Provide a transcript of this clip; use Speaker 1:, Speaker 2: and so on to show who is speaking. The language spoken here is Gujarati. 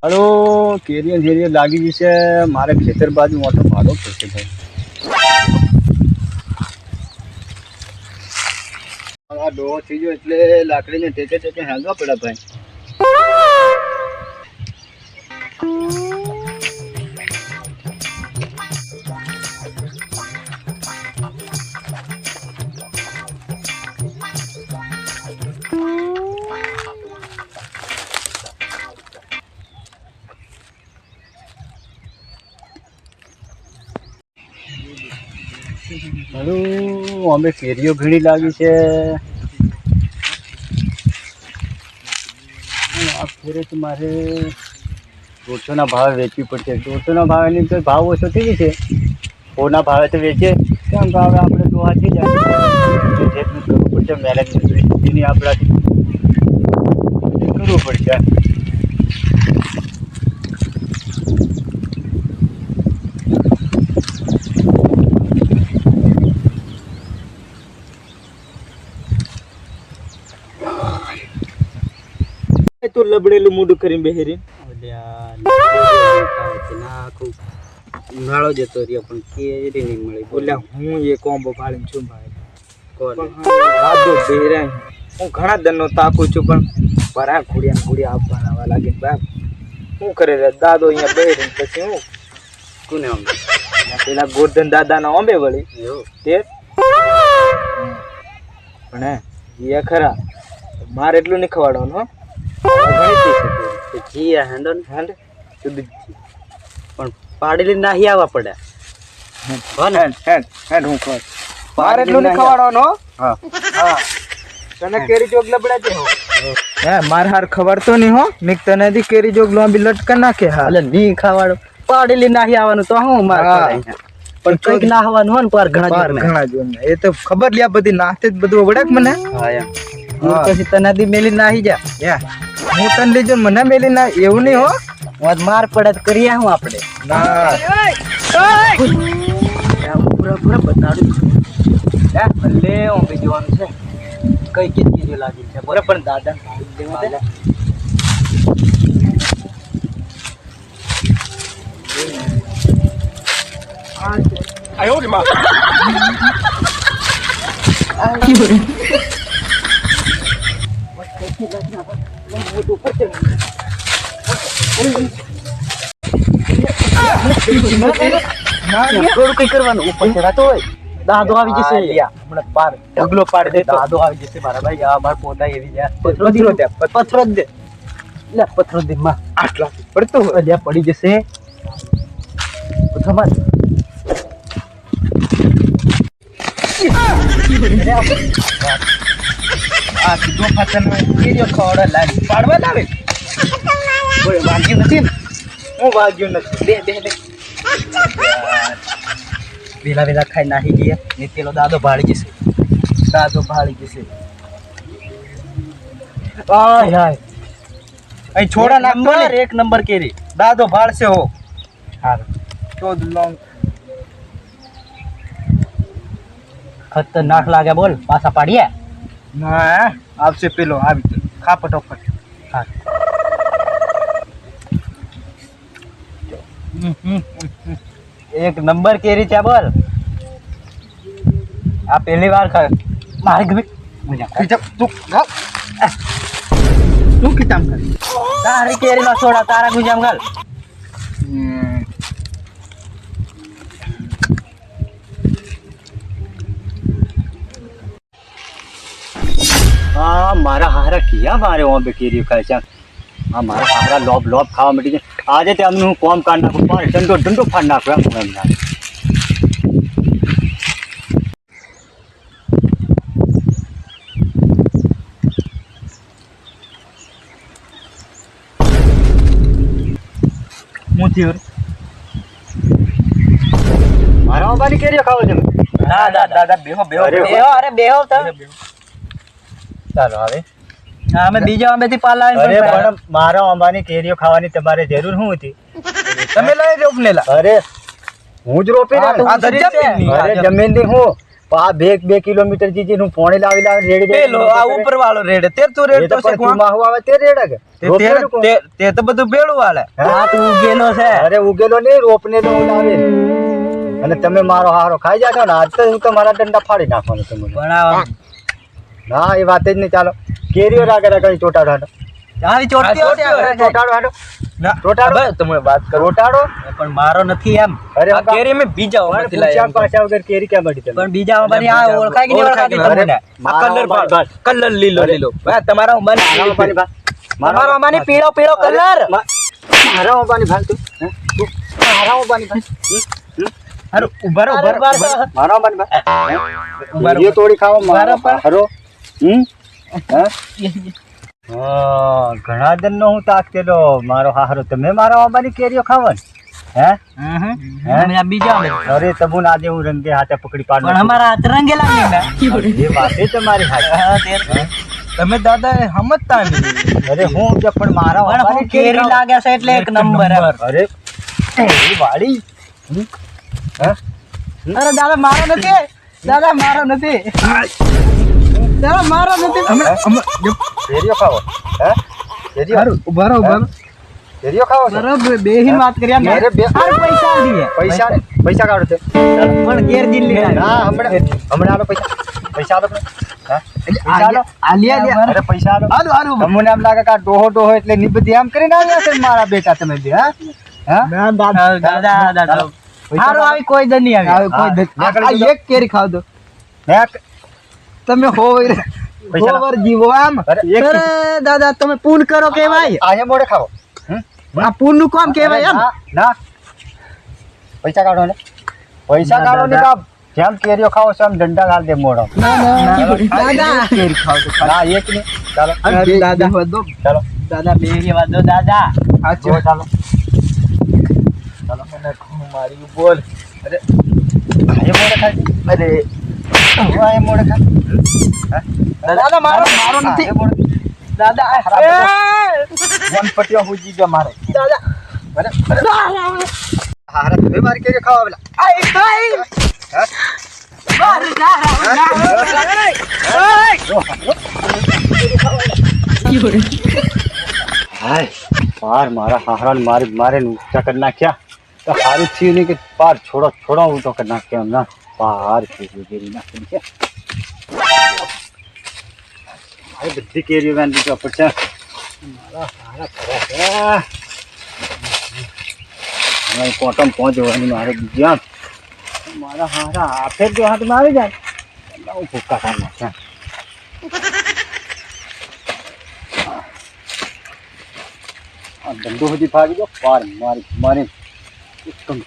Speaker 1: હાલો કેરીઓ ધેરીઓ લાગી જશે મારે ખેતર બાજુ મોટો ભાડો પડશે ભાઈ. આ ડોહો થઈ ગયો એટલે લાકડીને ટેકે ટેકે હાલવા પડે ભાઈ. હાલો અમે કેરીઓ ઘણી લાગી છે. આ ફેરે તો મારે 150ના ભાવે વેચવી પડશે. 150ના ભાવે તો ભાવ ઓછો થઈ છે. 100ના ભાવે તો વેચે કેમ કે હવે આપણે તો વાંચી જાય જેટલું કરવું પડશે. મેરેજની દૃષ્ટિની આપણાથી કરવું પડશે.
Speaker 2: તો લબડેલું મોઢું કરીને બેહેરી ઉનાળો જતો રહ્યો પણ કેરી નહીં મળી. બોલ્યા હું એ કોમ્બો પાડીને છું ભાઈ. દાદો બેહરાય હું ઘણા દરનો તાકું છું પણ ભરા ઘોડિયા આપવાના આવા લાગે બાપ. શું કરે રે દાદો અહીંયા બેહરીને પછી હું કોને આમ પેલા ગોરધન દાદાના ઓંબે વળી તે પણ એ ખરા મારે એટલું નહીં ખવાડવાનું. પણ પાડેલી નાહી આવવા પડે. મારે એટલું નહીં ખવાડવાનું. તને કેરી જોગ લબડા છે હે માર હાર ખવાડતો નહીં હો. મેં તને દી કેરી જોગ લોંબી લટકા નાખે હા એટલે નહીં ખાવાડો. પાડેલી નાહી આવવાનું તો હું માર પણ કઈક ના આવવાનું હોય ને પર ઘણા જો એ તો ખબર લ્યા બધી નાખતે જ બધું વડક મને. પછી તને દી મેલી નાહી જા. હું તને લેજો મને મેલી ના એવું નહીં હો. માર પડે તો કરીએ હું આપણે પૂરા બતાડું ભલે ઓંબી જવાનું છે. કઈ ચીજ લાગી છે બરાબર પણ દાદા કઈ કરવાનું ઉપર ચડાતો હોય દાદો આવી જશે. હમણાં પાર ઢગલો પાડી દે દાદો આવી જશે મારા ભાઈ. આ માર પોતા એવી જાય પથરો દે લે પથરો દે માં આટલા પડતો હોય પડી જશે પથરો માર. આ સીધો ફાટન કેરીઓ ખવડા લાગી પાડવા આવે કોઈ વાગ્યું નથી ને. હું વાગ્યું નથી. બે વેલા ખાઈ નાહી ગયા ને પેલો દાદો ભાળી જશે. અહીં છોડા નાખતો ને 1 નંબર કેરી દાદો ભાળશે હો. ખતરનાક લાગે બોલ પાછા પાડીએ ના આવશે પેલો આવી ખા ફટોફટ. એક નંબર કેરી છે બોલ. આ પહેલી વાર ખાય મારે ગમે તું કિતામ કર તારી કેરી માં સોડા તારા ગુજામ ગાલ.
Speaker 1: હા મારા હારા કિયા મારે ઓંબે કેરીઓ ખાય છે. હા મારા હારા લોબ ખાવા મળી છે. આજે તેમનું હું કોમ કાઢ નાખું પાર ધંધો ફાડ નાખું એમ હું એમના. મારા અંબાની કેરીઓ ખાવો છે.
Speaker 2: ના દાદા બેહો અરે બેહો તમે.
Speaker 1: ચાલો હવે
Speaker 2: અમે બીજા આંબેથી પાલા
Speaker 1: પણ મારા અંબાની કેરીઓ ખાવાની તમારે જરૂર શું હતી?
Speaker 2: તમે લઈ રોપ ને
Speaker 1: અરે હું જ રોપી
Speaker 2: જમીન
Speaker 1: જમીન ની હું આ 2 કિલોમીટર જીજી હું પોણી લાવી રેડી
Speaker 2: પેલો આ ઉપર વાળો રેડ તે તું રેડ તો છે કોણ
Speaker 1: માહુ આવે તે રેડ કે
Speaker 2: તે તો બધું ભેળું વાલે આ તું ઉગેલો છે
Speaker 1: અરે ઉગેલો નહીં રોપને તો હું લાવે અને તમે મારો હારો ખાઈ જાશો ને આજ તો હું તમારા દંડા ફાડી નાખવાનો તમને
Speaker 2: બનાવ
Speaker 1: ના એ વાત જ નહીં ચાલો કેરીઓ રાગે રાગે ચોટાડો હાડો
Speaker 2: આવી ચોટતી હોતે
Speaker 1: ચોટાડો હાડો
Speaker 2: ના
Speaker 1: ચોટાડો
Speaker 2: તમે વાત કરો
Speaker 1: ચોટાડો
Speaker 2: પણ મારો નથી એમ
Speaker 1: અરે
Speaker 2: આ કેરી મે બીજા નથી
Speaker 1: પૂછ્યા પાછા વગર કેરી ક્યાં મળી તમે
Speaker 2: પણ બીજા બની આ ઓળખાય કે નહીં ઓળખાતી તમને આ કલર લીલો ભાઈ તમારા મન મારો અમાની પીળો કલર
Speaker 1: મારા મોબાની ભાલ તું મારા મોબાની ભાલ
Speaker 2: અરે ઉભરો
Speaker 1: મારા મોબાની ભાલ ये तोड़ी खाओ मारा पर हरो ઘણા દન નો હું તાકતેલો મારો હારો તમે મારા બાબાની કેરીઓ ખાવન હે
Speaker 2: બીજા
Speaker 1: અરે તબુન આજે હું રંગે હાથે પકડી પાડું
Speaker 2: પણ અમારા હાથ રંગેલા નહીં
Speaker 1: એ વાત છે તમારી હાથ
Speaker 2: તમે દાદા સમજતા નહીં
Speaker 1: અરે હું જો પણ મારા બાબાની
Speaker 2: કેરી લાગે છે એટલે એક નંબર
Speaker 1: અરે એ વાળી
Speaker 2: અરે દાદા મારો નથી દાદા મારો નથી
Speaker 1: કેરીઓ ખાવો હે કેરીઓ
Speaker 2: ઉભારો
Speaker 1: કેરીઓ ખાવો છો?
Speaker 2: બરાબર બેહીન વાત કર્યા ને
Speaker 1: અરે બે
Speaker 2: પૈસા દીએ
Speaker 1: પૈસા કાઢો છે
Speaker 2: પણ ઘેર જીલ લે
Speaker 1: ના હમણાં આલો પૈસા આલો હા પૈસા આલો
Speaker 2: આલિયા
Speaker 1: અરે પૈસા આલો
Speaker 2: હારું
Speaker 1: તમને એમ લાગે કે આ ડોહો એટલે નિબધી આમ કરીને આવ્યા છે મારા બેટા તમે બે હા
Speaker 2: દાદા હારું આવી કોઈ દ નહીં આવી કોઈ દ એક કેરી ખાવ દો તમે હોય હોવર જીવો આમ અરે દાદા તમે પૂન કરો કેવાય
Speaker 1: આજે મોડે ખાઓ
Speaker 2: આ પૂન નું કામ કેવાય એમ
Speaker 1: ના પૈસા કાઢો ને પૈસા કાઢો ને કામ જેમ કેરીઓ ખાઓ છો એમ દંડા ગાળ દે મોડો
Speaker 2: દાદા કેરી ખાવ દો
Speaker 1: ના એક ને ચાલો
Speaker 2: દાદા વધો
Speaker 1: ચાલો
Speaker 2: દાદા બેરી વધો દાદા
Speaker 1: સાચું ચાલો ચાલો મને મારી બોલ અરે આજે મોડે ખાય અરે આ મોડે ખાય
Speaker 2: દાદા મારો નથી દાદા
Speaker 1: વન પટિયો હુજી ગયો મારે
Speaker 2: દાદા
Speaker 1: અરે હારા તમે મારી કેરીઓ ખાવા પેલા હાય પાર મારા હારા મારે ઊંચા કરી નાખ્યા તો સારું થયું નહીં કે પાર છોડો હું તો કરી નાખ્યા એમ ના પાર કેરી નાખી છે બધી કેરીઓ વાંધી તો પડશે મારા હારા ખરા છે કોટમ પહોંચવાની મારે બીજા મારા હારા હાથે જો હાથમાં આવી જાય હું ભૂક્કા ખાઈ નાખ્યા ધંધો સુધી ભાગી ગયો પાર મારી એકદમ